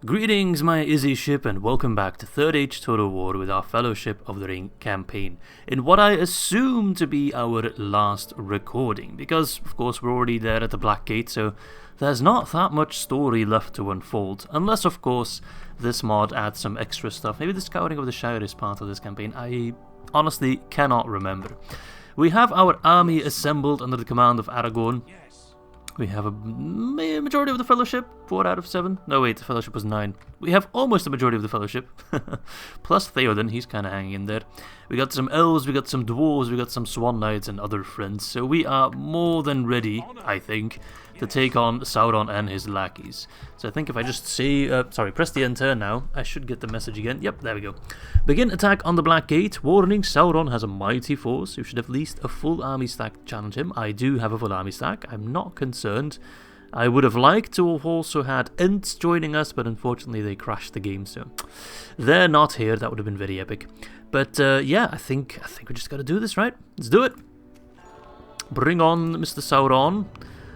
Greetings, my Izzy ship, and welcome back to 3rd Age Total War with our Fellowship of the Ring campaign, in what I assume to be our last recording, because, of course, we're already there at the Black Gate, so there's not that much story left to unfold, unless, of course, this mod adds some extra stuff. Maybe the Scouting of the Shire is part of this campaign. I honestly cannot remember. We have our army assembled under the command of Aragorn. We have a majority of the Fellowship, 4 out of 7. No, wait, the Fellowship was 9. We have almost the majority of the Fellowship. Plus Theoden, he's kind of hanging in there. We got some Elves, we got some Dwarves, we got some Swan Knights and other friends. So we are more than ready, I think, to take on Sauron and his lackeys. So I think if I just say, press the enter now, I should get the message again. Yep, there we go. Begin attack on the Black Gate. Warning, Sauron has a mighty force. You should have at least a full army stack to challenge him. I do have a full army stack. I'm not concerned. I would have liked to have also had Ents joining us, but unfortunately they crashed the game, so they're not here. That would have been very epic. But yeah, I think we just got to do this, right? Let's do it. Bring on Mr. Sauron.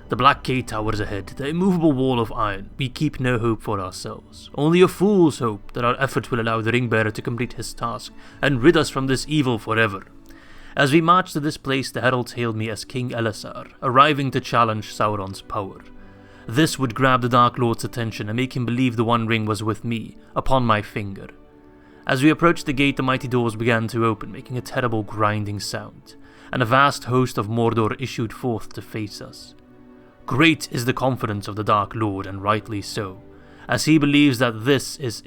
The Black Gate towers ahead, the immovable wall of iron. We keep no hope for ourselves. Only a fool's hope that our effort will allow the Ringbearer to complete his task and rid us from this evil forever. As we marched to this place, the heralds hailed me as King Elisar, arriving to challenge Sauron's power. This would grab the Dark Lord's attention and make him believe the One Ring was with me, upon my finger. As we approached the gate, the mighty doors began to open, making a terrible grinding sound, and a vast host of Mordor issued forth to face us. Great is the confidence of the Dark Lord, and rightly so, as he believes that this is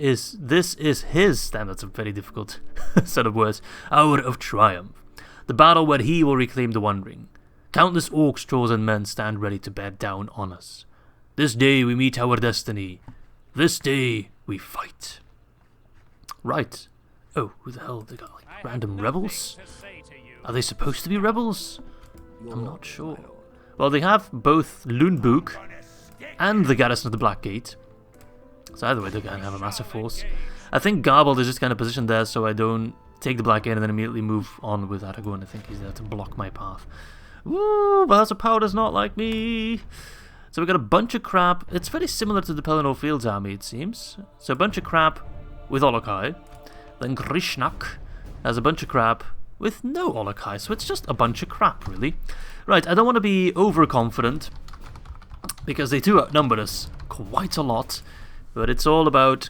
his, damn, that's a very difficult set of words, hour of triumph, the battle where he will reclaim the One Ring. Countless orcs, trolls, and men stand ready to bear down on us. This day we meet our destiny. This day we fight. Right. Oh, who the hell? They got like random rebels? Are they supposed to be rebels? I'm not sure. Well, they have both Lundbuk and the garrison of the Black Gate. So either way, they're going to have a massive force. I think Garbled is just kind of positioned there so I don't take the Black Gate and then immediately move on with Aragorn. I think he's there to block my path. Woo! But House of Power does not like me. So we got a bunch of crap. It's very similar to the Pelennor Fields army, it seems. So a bunch of crap with Olokai. Then Grishnak has a bunch of crap with no Olokai. So it's just a bunch of crap, really. Right, I don't want to be overconfident, because they do outnumber us quite a lot, but it's all about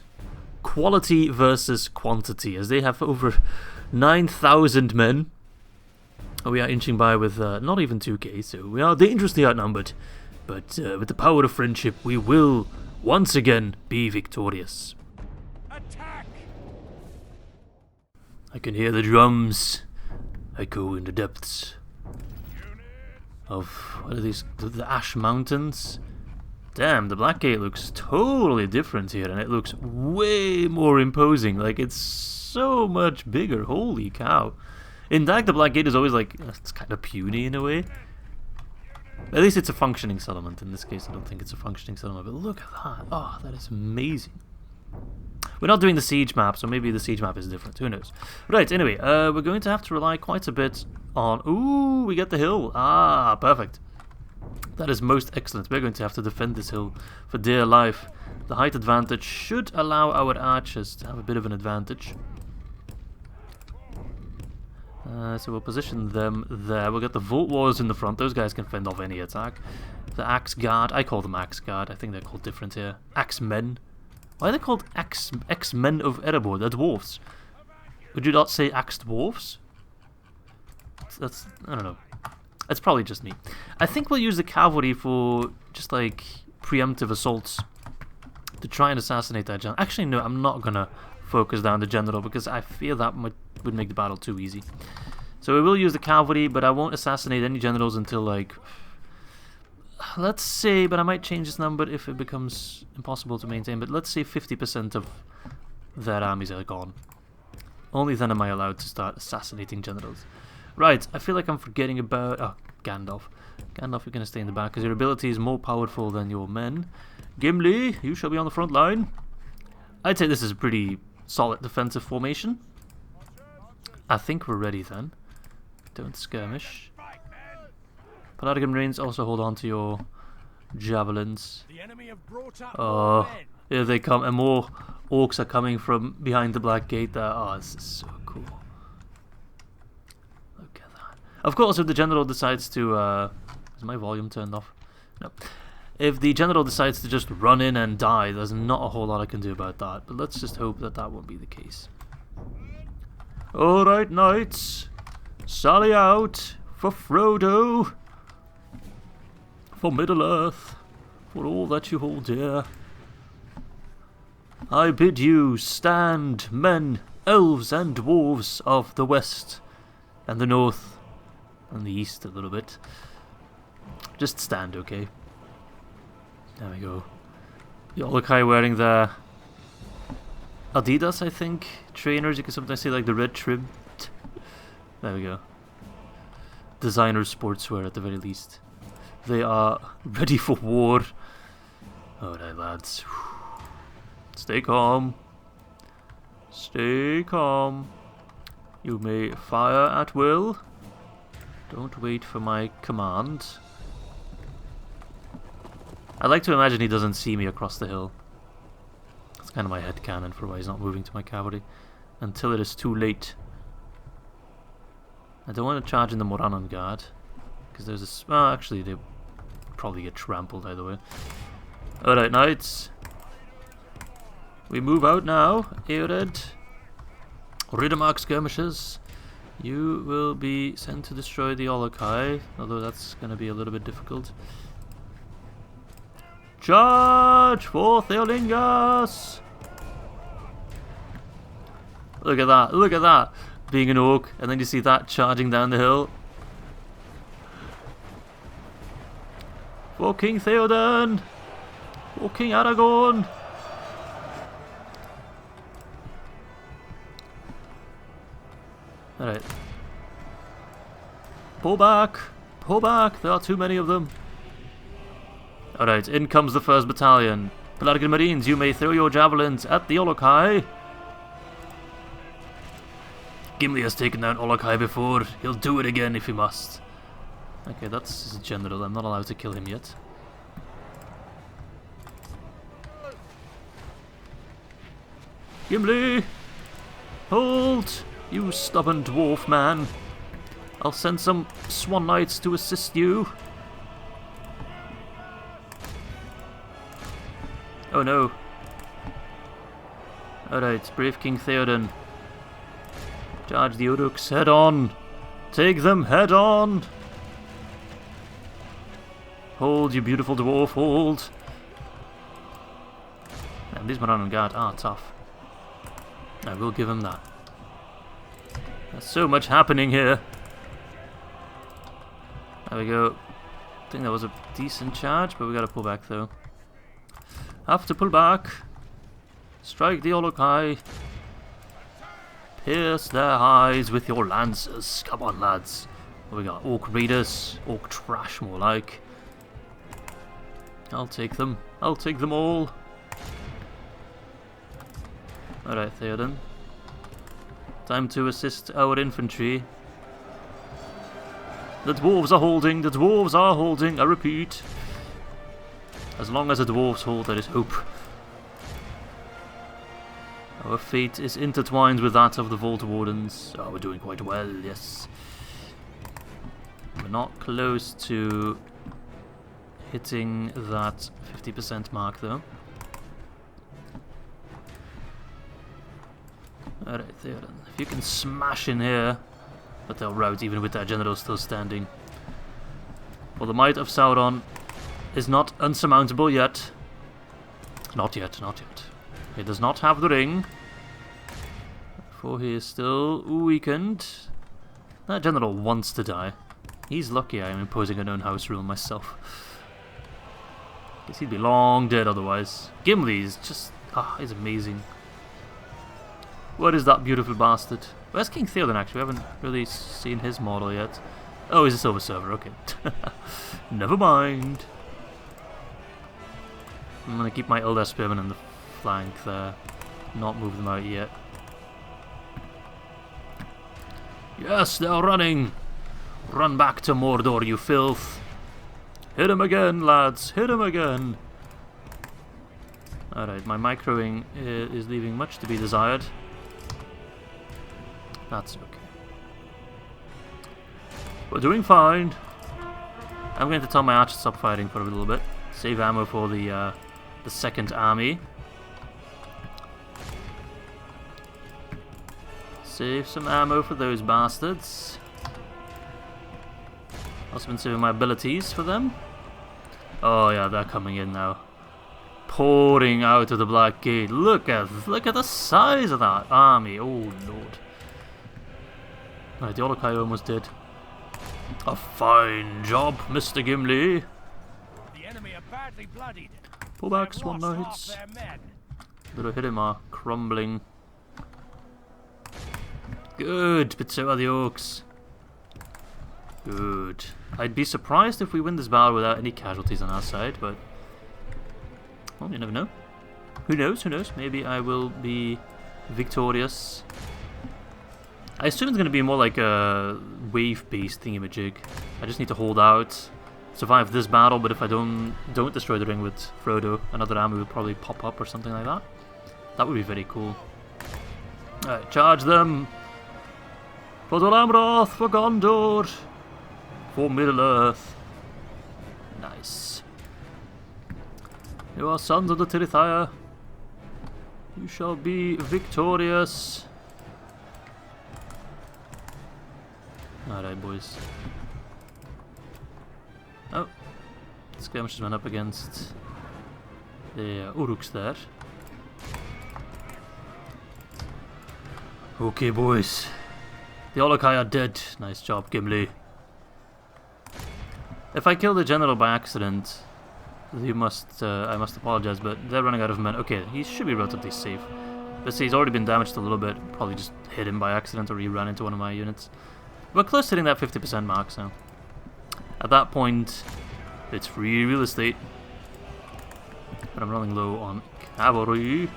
quality versus quantity, as they have over 9,000 men. We are inching by with not even 2k, so we are dangerously outnumbered, but with the power of friendship, we will once again be victorious. Attack! I can hear the drums echo in the depths of, what are these, the Ash Mountains? Damn, the Black Gate looks totally different here, and it looks way more imposing. Like, it's so much bigger. Holy cow. In DAG, the Black Gate is always like, it's kind of puny in a way. At least it's a functioning settlement. In this case, I don't think it's a functioning settlement, but look at that. Oh, that is amazing. We're not doing the siege map, so maybe the siege map is different. Who knows? Right, anyway, we're going to have to rely quite a bit on... Ooh, we get the hill. Ah, perfect. That is most excellent. We're going to have to defend this hill for dear life. The height advantage should allow our archers to have a bit of an advantage. So we'll position them there. We'll get the Vault Wars in the front. Those guys can fend off any attack. The Axe Guard. I call them Axe Guard. I think they're called different here. Axe Men. Why are they called X-Men of Erebor? They're dwarves. Would you not say Axe Dwarves? That's I don't know. It's probably just me. I think we'll use the cavalry for just like preemptive assaults to try and assassinate that general. Actually, no, I'm not gonna focus down the general because I fear that would make the battle too easy. So we will use the cavalry, but I won't assassinate any generals until like, let's say, but I might change this number if it becomes impossible to maintain, but let's say 50% of their armies are gone. Only then am I allowed to start assassinating generals. Right, I feel like I'm forgetting about... Oh, Gandalf. Gandalf, you're going to stay in the back because your ability is more powerful than your men. Gimli, you shall be on the front line. I'd say this is a pretty solid defensive formation. I think we're ready then. Don't skirmish. Pelargon Reigns, also hold on to your javelins. Oh, Here they come, and more orcs are coming from behind the black gate there. Oh, this is so cool. Look at that. Of course, if the general decides to... is my volume turned off? No. If the general decides to just run in and die, there's not a whole lot I can do about that. But let's just hope that that won't be the case. Alright, knights. Sally out for Frodo. For Middle-earth. For all that you hold dear. I bid you stand, men, elves and dwarves of the west and the north and the east a little bit. Just stand, okay? There we go. The Olokai wearing their Adidas, I think, trainers. You can sometimes see like the red trim. There we go. Designer sportswear at the very least. They are ready for war. Alright, lads. Stay calm. Stay calm. You may fire at will. Don't wait for my command. I like to imagine he doesn't see me across the hill. That's kind of my headcanon for why he's not moving to my cavalry. Until it is too late. I don't want to charge in the Morannon Guard. Because there's a... well, actually, they probably get trampled either way. Alright, knights. We move out now. Eored. Riddermark skirmishers. You will be sent to destroy the Olokai. Although that's going to be a little bit difficult. Charge for Theolingas! Look at that, look at that! Being an orc, and then you see that charging down the hill. For King Theoden! For King Aragorn! Alright. Pull back! Pull back! There are too many of them. Alright, in comes the first battalion. Pelargon Marines, you may throw your javelins at the Olokai. Gimli has taken down Olokai before. He'll do it again if he must. Okay, that's his general. I'm not allowed to kill him yet. Gimli! Hold! You stubborn dwarf man. I'll send some Swan Knights to assist you. Oh no. Alright, brave King Theoden. Charge the Uruks head on. Take them head on. Hold, you beautiful dwarf, hold. And these Morannon Guard are tough. I will give him that. There's so much happening here. There we go. I think that was a decent charge, but we gotta pull back though. Have to pull back. Strike the Olokai. Pierce their eyes with your lances. Come on, lads. What we got? Orc raiders. Orc trash, more like. I'll take them. I'll take them all. Alright, Theoden. Time to assist our infantry. The dwarves are holding. The dwarves are holding. I repeat. As long as the dwarves hold, there is hope. Our fate is intertwined with that of the Vault Wardens. Oh, we're doing quite well, yes. We're not close to hitting that 50% mark, though. Alright, Theoden. If you can smash in here, but they'll rout even with their general still standing. For the might of Sauron is not unsurmountable yet. Not yet, not yet. He does not have the ring. For he is still weakened. That general wants to die. He's lucky I am imposing an own house rule myself. Guess he'd be long dead otherwise. Gimli's just... ah, he's amazing. What is that beautiful bastard? Where's King Theoden actually? We haven't really seen his model yet. Oh, he's a silver server, okay. Never mind. I'm gonna keep my Elder Spearmen in the flank there. Not move them out yet. Yes, they're running! Run back to Mordor, you filth! Hit him again, lads! Hit him again! Alright, my microing is leaving much to be desired. That's okay. We're doing fine. I'm going to tell my archer to stop fighting for a little bit. Save ammo for the second army. Save some ammo for those bastards. Also been saving my abilities for them. Oh yeah, they're coming in now. Pouring out of the Black Gate. Look at the size of that army. Oh lord. Right, the Olokai almost did. A fine job, Mr. Gimli. The enemy are badly bloodied. Pull back, Swan Knights. Little hit him are crumbling. Good, but so are the orcs. Good. I'd be surprised if we win this battle without any casualties on our side, but well, you never know. Who knows? Who knows? Maybe I will be victorious. I assume it's going to be more like a wave-based thingamajig. I just need to hold out, survive this battle, but if I don't destroy the ring with Frodo, another army will probably pop up or something like that. That would be very cool. Alright, charge them! For Dol Amroth, for Gondor, for Middle-earth. Nice. You are sons of the Tirithaya. You shall be victorious. Alright, boys. Oh. Skirmishers went up against the Uruks there. Okay, boys. The Olokai are dead. Nice job, Gimli. If I kill the general by accident, I must apologize, but they're running out of men. Okay, he should be relatively safe. But see, he's already been damaged a little bit. Probably just hit him by accident or he ran into one of my units. We're close to hitting that 50% mark, so at that point, it's free real estate. But I'm running low on cavalry.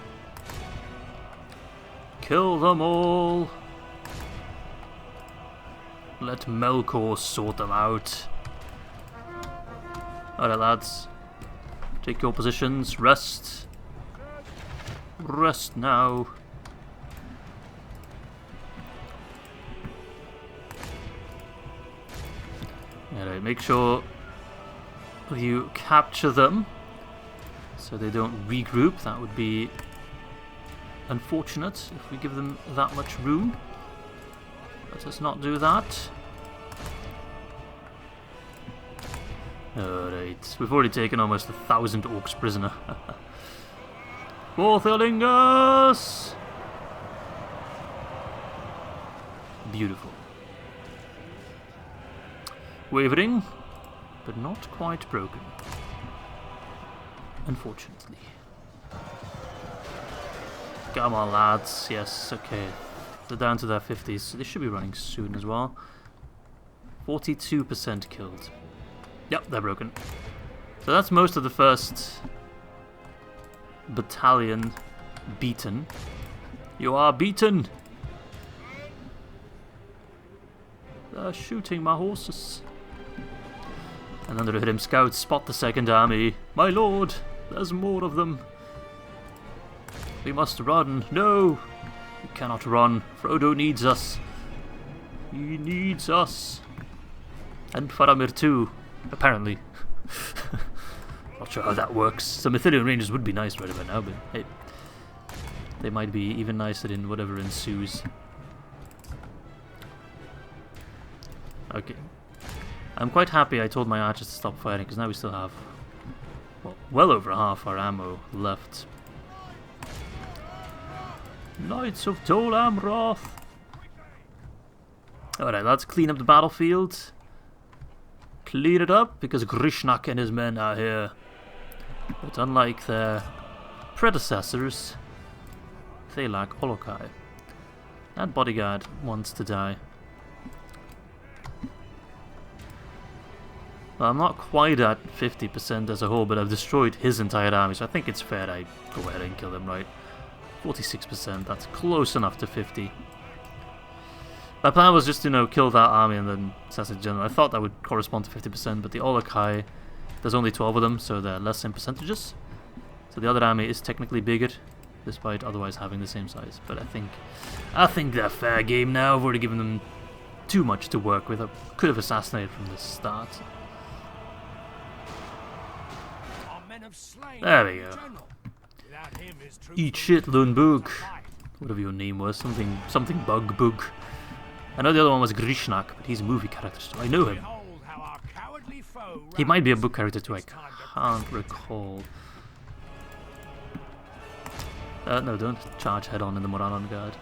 Kill them all. Let Melkor sort them out. Alright, lads. Take your positions. Rest. Rest now. Alright, make sure you capture them so they don't regroup. That would be unfortunate if we give them that much room. Let us not do that. Alright, we've already taken almost 1,000 orcs prisoner. Borthalingus! Beautiful. Wavering, but not quite broken. Unfortunately. Come on, lads. Yes, okay. They're down to their 50s, so they should be running soon as well. 42% killed. Yep, they're broken. So that's most of the first battalion beaten. You are beaten! They're shooting my horses. And under him scouts spot the second army. My lord, there's more of them. We must run. No! We cannot run. Frodo needs us. He needs us. And Faramir too, apparently. Not sure how that works. Some Ithilien Rangers would be nice right about now, but hey. They might be even nicer in whatever ensues. Okay. I'm quite happy I told my archers to stop fighting, because now we still have well over half our ammo left. Knights of Dol Amroth! Alright, let's clean up the battlefield. Clean it up, because Grishnak and his men are here. But unlike their predecessors, they lack Olokai. That bodyguard wants to die. Well, I'm not quite at 50% as a whole, but I've destroyed his entire army, so I think it's fair I go ahead and kill them, right? 46%, that's close enough to 50. My plan was just to, kill that army and then assassinate general. I thought that would correspond to 50%, but the Olokai, there's only 12 of them, so they're less in percentages. So the other army is technically bigger, despite otherwise having the same size. But I think they're fair game now. I've already given them too much to work with. I could have assassinated from the start. There we go. Eat shit, Lundbug. Whatever your name was, something bug. I know the other one was Grishnak, but he's a movie character, so I know him. He might be a book character too, I can't recall. No, don't charge head on in the Moranon Guard.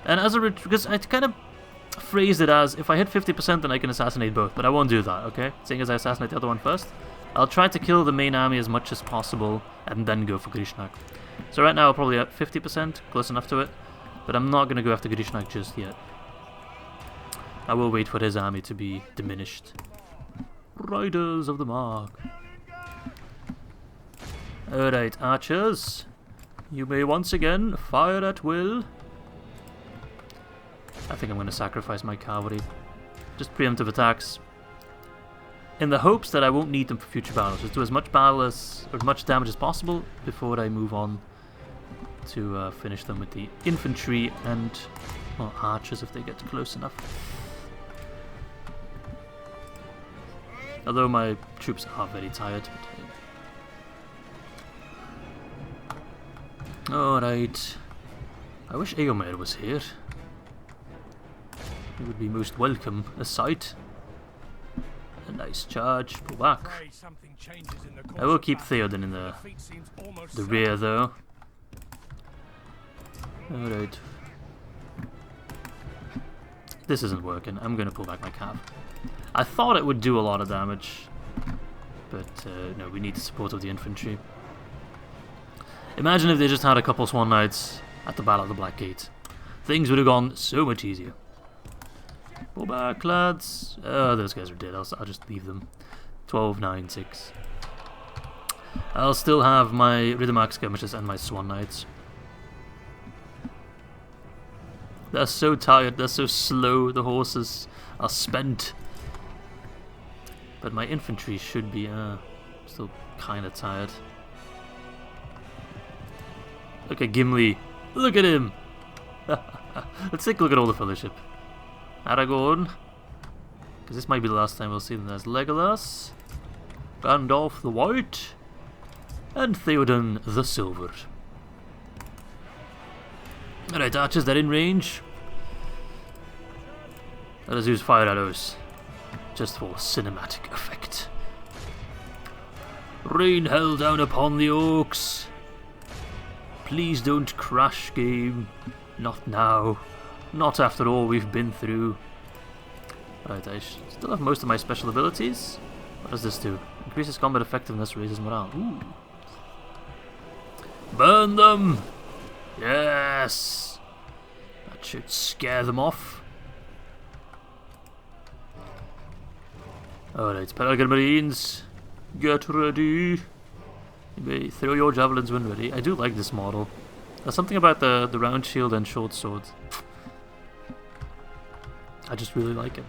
And as a because I kind of phrased it as, if I hit 50% then I can assassinate both, but I won't do that, okay? Seeing as I assassinate the other one first, I'll try to kill the main army as much as possible and then go for Grishnak. So right now I'm probably at 50%, close enough to it, but I'm not going to go after Grishnak just yet. I will wait for his army to be diminished. Riders of the Mark. Alright, archers. You may once again fire at will. I think I'm going to sacrifice my cavalry. Just preemptive attacks. In the hopes that I won't need them for future battles. Just do as much damage as possible before I move on to finish them with the infantry and, well, archers if they get close enough. Although my troops are very tired. Alright. I wish Eomer was here. He would be most welcome a sight. A nice charge. Pull back. I will keep Theoden in the rear though. Alright. This isn't working. I'm gonna pull back my cav. I thought it would do a lot of damage, but no, we need the support of the infantry. Imagine if they just had a couple Swan Knights at the Battle of the Black Gate. Things would have gone so much easier. Pull back, lads. Oh, those guys are dead. I'll just leave them. 12, 9, 6. I'll still have my Riddermark skirmishers and my Swan Knights. They're so tired. They're so slow. The horses are spent. But my infantry should be still kind of tired. Look at Gimli. Look at him. Let's take a look at all the fellowship. Aragorn. Because this might be the last time we'll see them. There's Legolas. Gandalf the White. And Theoden the Silver. Alright, archers, they're in range. Let us use fire arrows. Just for cinematic effect. Rain hell down upon the orcs. Please don't crash, game. Not now. Not after all we've been through. Right, I still have most of my special abilities. What does this do? Increases combat effectiveness, raises morale. Ooh. Burn them! Yes! That should scare them off. Alright, Peregrine Marines, get ready. You may throw your javelins when ready. I do like this model. There's something about the round shield and short sword. I just really like it.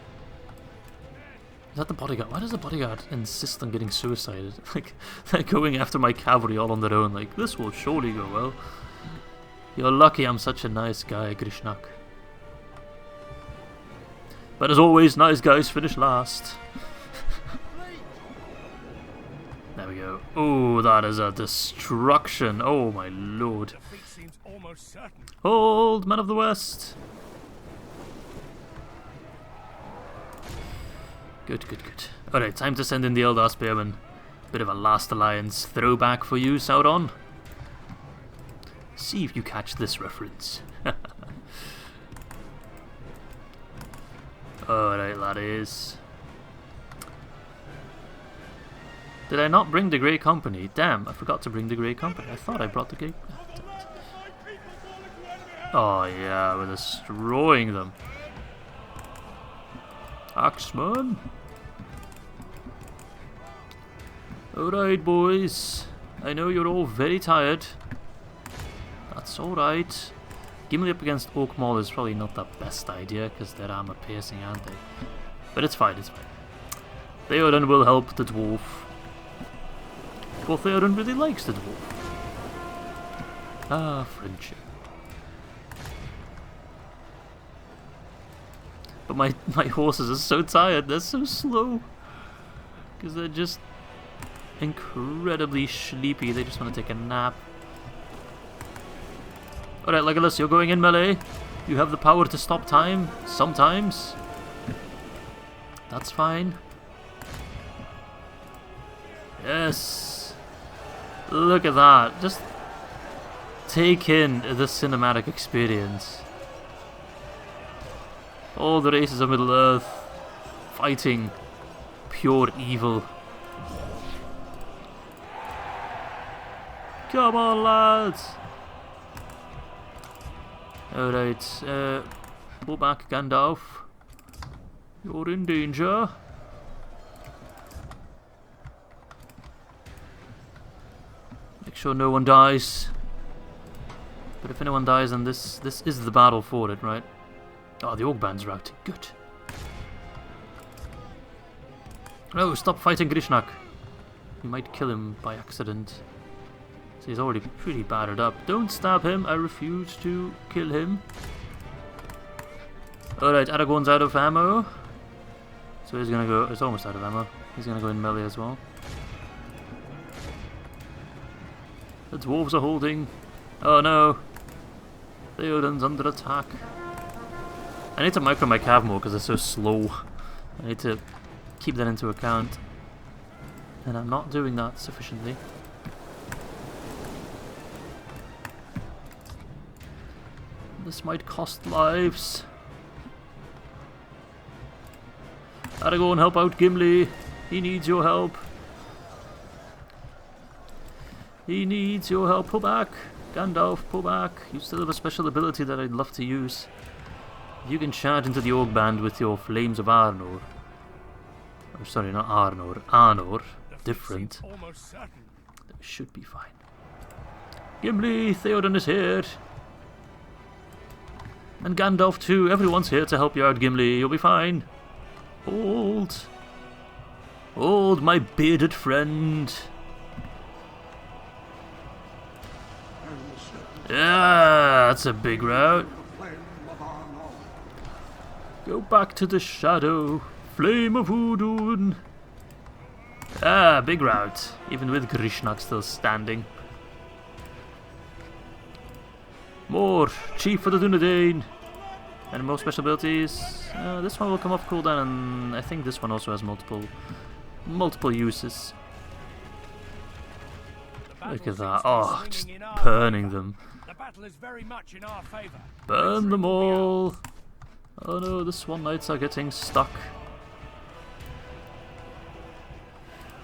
Is that the bodyguard? Why does the bodyguard insist on getting suicided? Like, they're going after my cavalry all on their own. Like, this will surely go well. You're lucky I'm such a nice guy, Grishnak. But as always, nice guys finish last. There we go. Oh, that is a destruction. Oh my lord. Hold, men of the West. Good, good, good. Alright, time to send in the Eldar Spearmen. Bit of a last alliance throwback for you, Sauron. See if you catch this reference. Alright, laddies. Did I not bring the Grey Company? Damn, I forgot to bring the Grey Company. I thought I brought the Grey... Oh yeah, we're destroying them. Axeman. Alright, boys. I know you're all very tired. That's alright. Gimli up against Oak Maul is probably not the best idea, because they're armor piercing, aren't they? But it's fine, it's fine. Theoden will help the dwarf. Well, Theoden really likes the dwarf. Ah, friendship. But my horses are so tired, they're so slow. Because they're just incredibly sleepy, they just want to take a nap. Alright, Legolas, you're going in melee. You have the power to stop time, sometimes. That's fine. Yes! Look at that, just take in the cinematic experience. All the races of Middle-earth fighting pure evil. Come on, lads! Alright, pull back, Gandalf. You're in danger. Make sure no one dies. But if anyone dies, then this is the battle for it, right? Oh, the Orc band's routed. Good. No, stop fighting Grishnak. You might kill him by accident. So he's already pretty battered up. Don't stab him. I refuse to kill him. Alright, Aragorn's out of ammo. So he's gonna go... It's almost out of ammo. He's gonna go in melee as well. The dwarves are holding. Oh no. Theoden's under attack. I need to micro my cav more because they're so slow. I need to keep that into account. And I'm not doing that sufficiently. This might cost lives. Aragorn, help out Gimli. He needs your help. He needs your help. Pull back. Gandalf, pull back. You still have a special ability that I'd love to use. You can charge into the Orc band with your Flames of Arnor. Oh, sorry, not Arnor. Arnor. Different. That should be fine. Gimli, Theoden is here. And Gandalf too. Everyone's here to help you out, Gimli. You'll be fine. Hold. Hold, my bearded friend. Yeah, that's a big route. Go back to the shadow. Flame of Udun. Ah, big route. Even with Grishnak still standing. More. Chief for the Dunedain. And more special abilities. This one will come off cooldown, and I think this one also has multiple uses. Look at that. Oh, just burning them. Burn them all. Oh no, the Swan Knights are getting stuck.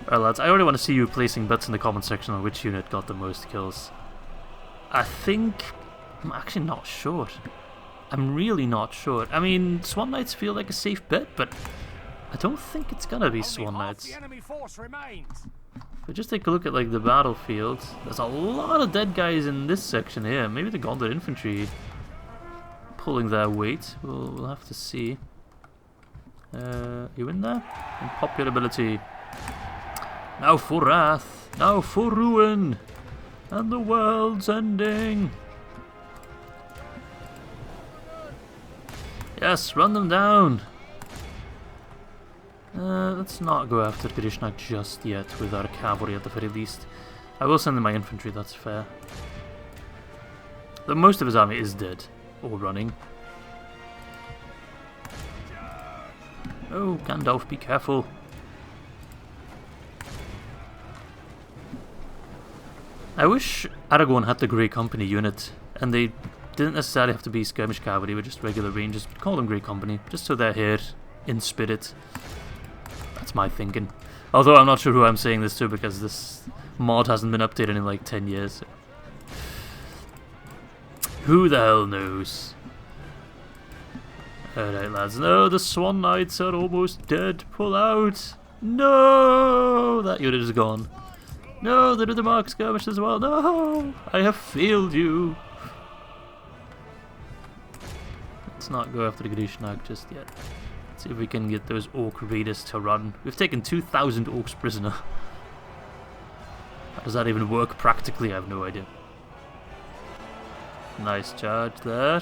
Alright lads, I already want to see you placing bets in the comment section on which unit got the most kills. I think... I'm actually not sure. I'm really not sure. I mean, Swan Knights feel like a safe bet, but I don't think it's gonna be Swan Knights. But just take a look at like the battlefield. There's a lot of dead guys in this section here. Maybe the Gondor infantry pulling their weight. We'll have to see. You in there? And pop your ability. Now for wrath. Now for ruin. And the world's ending. Yes, run them down. Let's not go after Grishnak just yet with our cavalry at the very least. I will send in my infantry, that's fair. Though most of his army is dead. Or running. Oh, Gandalf, be careful. I wish Aragorn had the Grey Company unit, and they didn't necessarily have to be skirmish cavalry, but just regular rangers. Call them Grey Company, just so they're here in spirit. That's my thinking. Although I'm not sure who I'm saying this to, because this mod hasn't been updated in like 10 years. So. Who the hell knows? Alright lads, no, the Swan Knights are almost dead. Pull out. No, that unit is gone. No, they did the Mark skirmish as well. No, I have failed you. Let's not go after the Grishnak just yet. Let's see if we can get those Orc raiders to run. We've taken 2,000 Orcs prisoner. How does that even work practically? I have no idea. Nice charge there.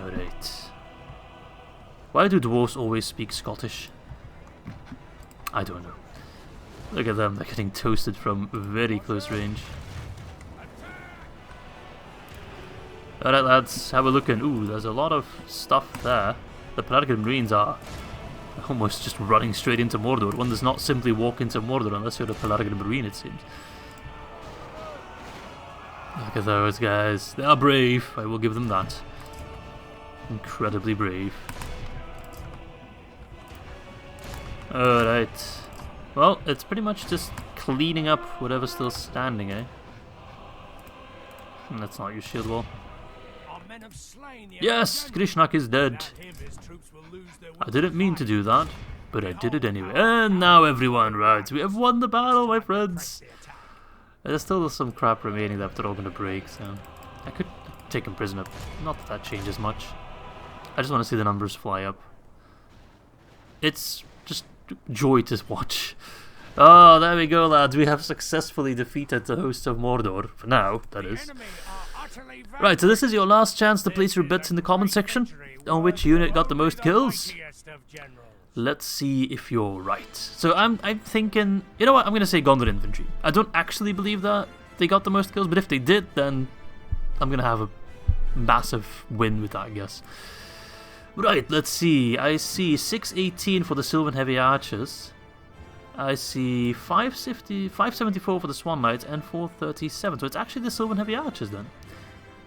Alright. Why do dwarves always speak Scottish? I don't know. Look at them, they're getting toasted from very close range. Alright lads, have a look in. Ooh, there's a lot of stuff there. The Pelagic Marines are almost just running straight into Mordor. One does not simply walk into Mordor unless you're a Pelagic Marine, it seems. Look at those guys. They are brave, I will give them that. Incredibly brave. Alright. Well, it's pretty much just cleaning up whatever's still standing, eh? And that's not your shield wall. Yes! Grishnak is dead. I didn't mean to do that, but I did it anyway. And now everyone rides. We have won the battle, my friends! There's still some crap remaining that they're all going to break, so... I could take them prisoner. Not that that changes much. I just want to see the numbers fly up. It's just joy to watch. Oh, there we go, lads. We have successfully defeated the hosts of Mordor. For now, that is. Right, so this is your last chance to place your bets in the comment section on which unit got the most kills. Let's see if you're right. So I'm thinking, you know what, I'm going to say Gondor Infantry. I don't actually believe that they got the most kills, but if they did, then I'm going to have a massive win with that, I guess. Right, let's see. I see 618 for the Sylvan Heavy Archers. I see 574 for the Swan Knights and 437. So it's actually the Sylvan Heavy Archers then.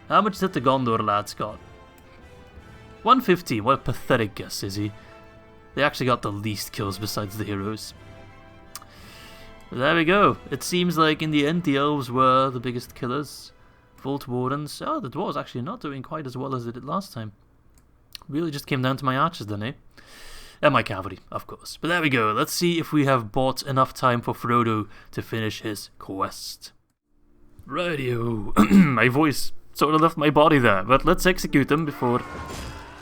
How much did the Gondor lads got? 115. What a pathetic guess, Izzy. They actually got the least kills besides the heroes. There we go. It seems like in the end the elves were the biggest killers. Vault Wardens. Oh, the dwarves actually not doing quite as well as they did last time. Really just came down to my archers then, eh? And my cavalry, of course. But there we go. Let's see if we have bought enough time for Frodo to finish his quest. Radio. My voice sort of left my body there, but let's execute them before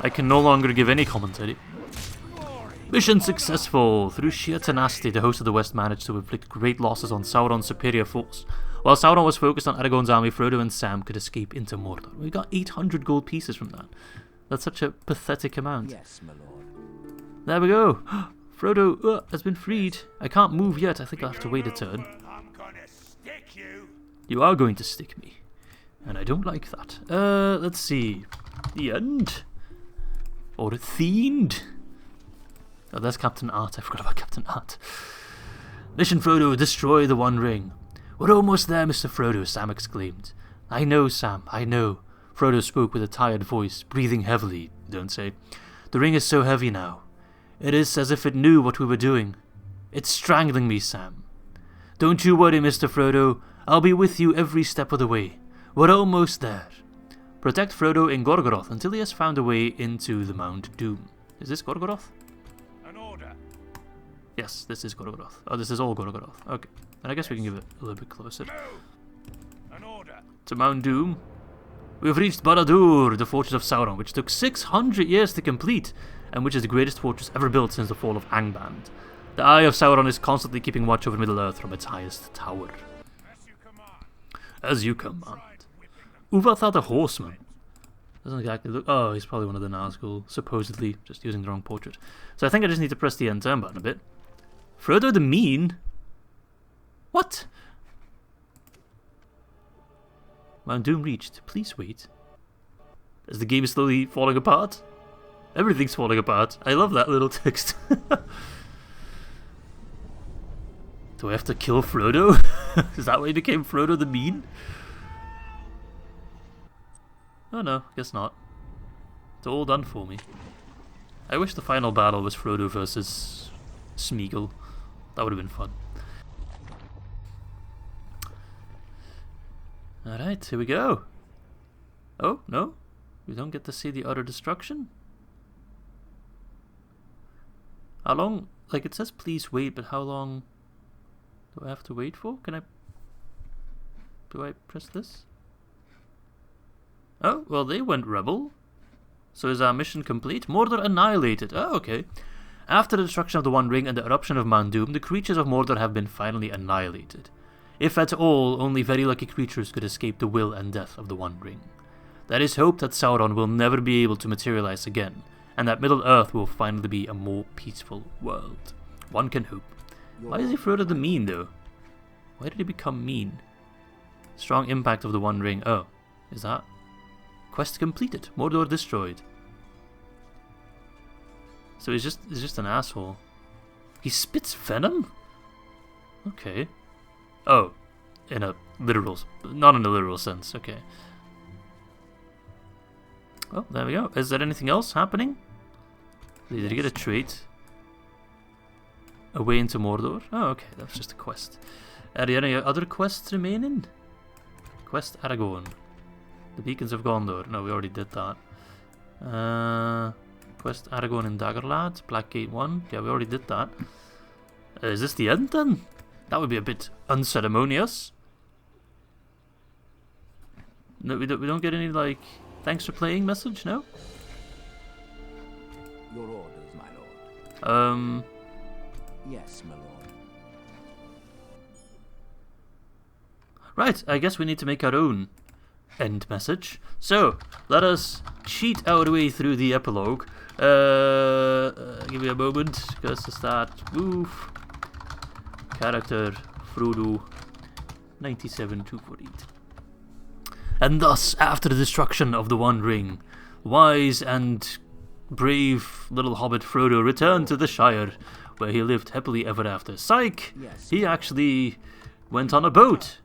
I can no longer give any commentary. Mission successful! Through sheer tenacity, the host of the West managed to inflict great losses on Sauron's superior force. While Sauron was focused on Aragorn's army, Frodo and Sam could escape into Mordor. We got 800 gold pieces from that. That's such a pathetic amount. Yes, my lord. There we go. Frodo has been freed. I can't move yet. I think I'll have to wait a turn. I'm gonna stick you. You are going to stick me. And I don't like that. Let's see. The end? Or Themed? Oh, there's Captain Art. I forgot about Captain Art. Mission Frodo, destroy the One Ring. We're almost there, Mr. Frodo, Sam exclaimed. I know, Sam, I know. Frodo spoke with a tired voice, breathing heavily, don't say. The ring is so heavy now. It is as if it knew what we were doing. It's strangling me, Sam. Don't you worry, Mr. Frodo. I'll be with you every step of the way. We're almost there. Protect Frodo in Gorgoroth until he has found a way into the Mount Doom. Is this Gorgoroth? An order. Yes, this is Gorgoroth. Oh, this is all Gorgoroth. Okay. Then I guess we can give it a little bit closer. Move. An order. To Mount Doom. We've reached Barad-dûr, the fortress of Sauron, which took 600 years to complete, and which is the greatest fortress ever built since the fall of Angband. The Eye of Sauron is constantly keeping watch over Middle-earth from its highest tower. As you command. As you command. Uvathar the Horseman. Doesn't exactly look... Oh, he's probably one of the Nazgûl, supposedly, just using the wrong portrait. So I think I just need to press the end turn button a bit. Frodo the Mean? What? Mount Doom reached. Please wait. As the game is slowly falling apart? Everything's falling apart. I love that little text. Do I have to kill Frodo? Is that why he became Frodo the Mean? Oh no, guess not. It's all done for me. I wish the final battle was Frodo versus Smeagol. That would have been fun. Alright, here we go. Oh, no? We don't get to see the utter destruction? How long? Like, it says please wait, but how long do I have to wait for? Can I... Do I press this? Oh, well, they went rebel. So is our mission complete? Mordor annihilated. Oh, okay. After the destruction of the One Ring and the eruption of Mount Doom, the creatures of Mordor have been finally annihilated. If at all, only very lucky creatures could escape the will and death of the One Ring. There is hope that Sauron will never be able to materialize again, and that Middle-earth will finally be a more peaceful world. One can hope. Why is he Frodo the mean, though? Why did he become mean? Strong impact of the One Ring. Oh, is that? Quest completed. Mordor destroyed. So he's just an asshole. He spits venom? Okay. Oh, in a literal, not in a literal sense. Okay. Well, there we go. Is there anything else happening? Did he get a trait? Away into Mordor? Oh, okay. That's just a quest. Are there any other quests remaining? Quest Aragorn. The Beacons of Gondor. No, we already did that. Quest Aragorn and Daggerlad. Blackgate 1. Yeah, we already did that. Is this the end then? That would be a bit unceremonious. No, we don't get any, like, thanks for playing message, no? Your orders, my lord. Yes, my lord. Right, I guess we need to make our own end message. So, let us cheat our way through the epilogue. Give me a moment, because to start, move. Character, Frodo, 97-248. And thus, after the destruction of the One Ring, wise and brave little hobbit Frodo returned to the Shire, where he lived happily ever after. Psych! Yes. He actually went on a boat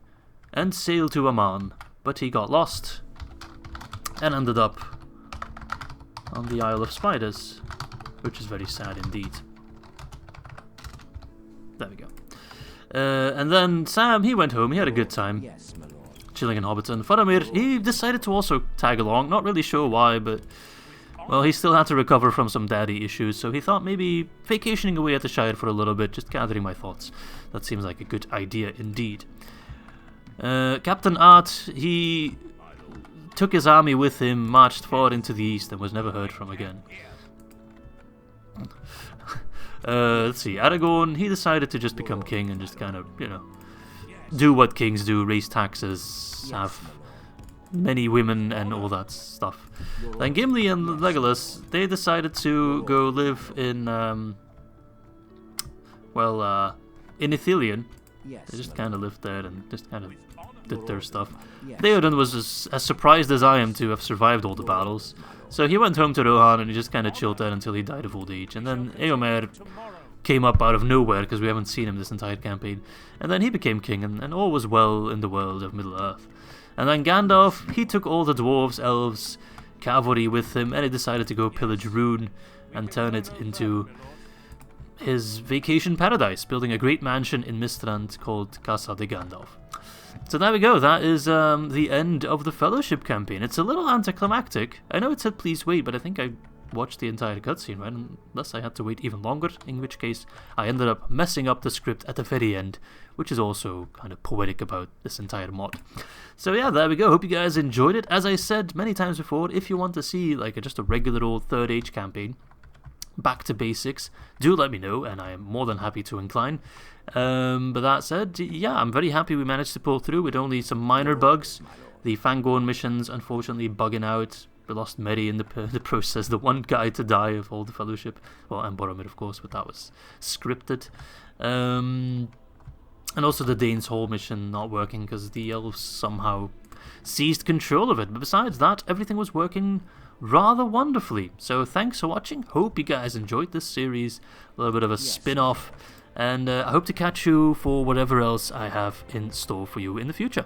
and sailed to Aman, but he got lost and ended up on the Isle of Spiders, which is very sad indeed. There we go. And then Sam, he went home, he had a good time. Yes, my lord. Chilling in Hobbiton. Faramir, he decided to also tag along, not really sure why, but well, he still had to recover from some daddy issues, so he thought maybe vacationing away at the Shire for a little bit, just gathering my thoughts. That seems like a good idea indeed. Captain Art, he took his army with him, marched far into the east, and was never heard from again. Let's see, Aragorn, he decided to just become king and just kind of, you know, do what kings do, raise taxes, have many women and all that stuff. Then Gimli and Legolas, they decided to go live in, in Ithilien. They just kind of lived there and just kind of did their stuff. Theoden was as surprised as I am to have survived all the battles. So he went home to Rohan and he just kind of chilled there until he died of old age. And then Eomer came up out of nowhere because we haven't seen him this entire campaign. And then he became king and all was well in the world of Middle-earth. And then Gandalf, he took all the dwarves, elves, cavalry with him and he decided to go pillage Rune and turn it into his vacation paradise, building a great mansion in Mistrand called Casa de Gandalf. So there we go, that is the end of the Fellowship campaign. It's a little anticlimactic. I know it said please wait, but I think I watched the entire cutscene, right? Unless I had to wait even longer, in which case I ended up messing up the script at the very end, which is also kind of poetic about this entire mod. So yeah, there we go. Hope you guys enjoyed it. As I said many times before, if you want to see like just a regular old Third Age campaign, back to basics, do let me know and I am more than happy to incline. But that said, yeah, I'm very happy we managed to pull through with only some minor bugs. The Fangorn missions unfortunately bugging out. We lost Merry in the process, the one guy to die of all the Fellowship. Well, and Boromir of course, but that was scripted. And also the Dane's Hall mission not working because the elves somehow seized control of it. But besides that, everything was working rather wonderfully. So thanks for watching. Hope you guys enjoyed this series. A little bit of a spin-off. And I hope to catch you for whatever else I have in store for you in the future.